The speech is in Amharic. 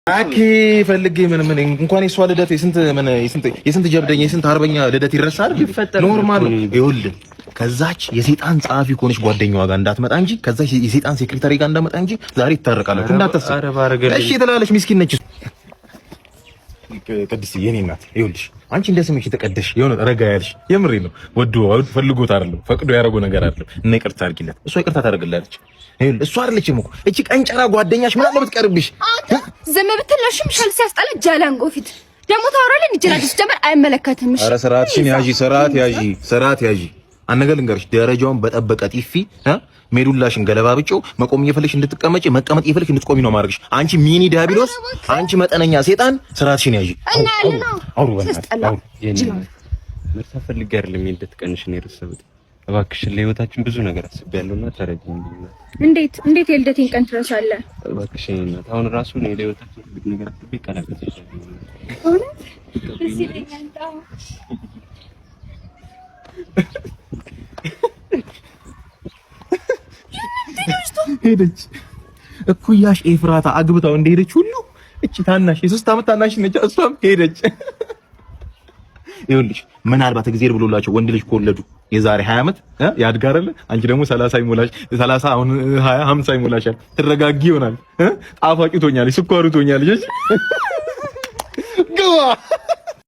አኪ ፈልጌ ምን እንኳን የሷ ልደት የስንት ጀብደኛ የስንት አርበኛ ልደት ይረሳል። ኖርማል ይኸውልህ፣ ከዛች የሰይጣን ጸሐፊ ከሆነች ጓደኛዋ ጋር እንዳትመጣ እንጂ ከዛች የሰይጣን ሴክሬታሪ ጋር እንዳትመጣ እንጂ ዛሬ ይታረቃላችሁ እንዳታስብ። እሺ ትላለች፣ ምስኪን ነች። ቅድስት የኔ እናት ይኸውልሽ፣ አንቺ እንደ ስምሽ የተቀደሽ የሆነ ረጋ ያልሽ የምሬ ነው። ወዶ ፈልጎት አይደለም ፈቅዶ ያደረገው ነገር አይደለም። እና ይቅርታ አድርጊለት፣ እሷ ይቅርታ ታደርግላለች። ይኸውልህ እሷ አይደለችም እኮ እቺ ቀንጨራ ጓደኛሽ ምን አለበት ቀርብሽ ዝም ብትለሽም ሻል ሲያስጠላ ጃላንጎ ፊት ደግሞ ታወራለህ። እንጀራዲስ ጀመር አይመለከትም። እሺ ኧረ ስርዓትሽን ያዢ፣ ስርዓት ያዢ። አነገር ልንገርሽ፣ ደረጃውን በጠበቀ ጢፊ ሜዱላሽን ገለባብጪው መቆም እየፈለግሽ እንድትቀመጪ መቀመጥ እየፈለግሽ እንድትቆሚ ነው ማድረግሽ። አንቺ ሚኒ ዲያብሎስ፣ አንቺ መጠነኛ ሴጣን፣ ስርዓትሽን ያዢ። አውሩ በእናትህ ምርታ ፈልጌ አይደለም እንድትቀንሽ ነው የረሳሁት። እባክሽን ለህይወታችን ብዙ ነገር አስቤያለሁና ተረጂኝ። እንዴት የልደቴን ቀን ትረሳለህ? እባክሽን እናት፣ አሁን ራሱ ነው ለህይወታችን ብዙ ነገር አስቤ ቀለበት ሄደች እኩያሽ ኤፍራታ አግብታው እንደሄደች ሁሉ እቺ ታናሽ የሶስት ዓመት ታናሽ ነች፣ እሷም ሄደች። ይኸውልሽ ምናልባት እግዚአብሔር ብሎላቸው ወንድ ልጅ ከወለዱ የዛሬ 20 ዓመት ያድጋል። አንቺ ደግሞ 30 ይሞላሽ፣ 30 አሁን 20 50 ይሞላሻል። ትረጋጊ ይሆናል። ጣፋጭ ትሆኛለሽ፣ ስኳሩ ትሆኛለሽ። ግባ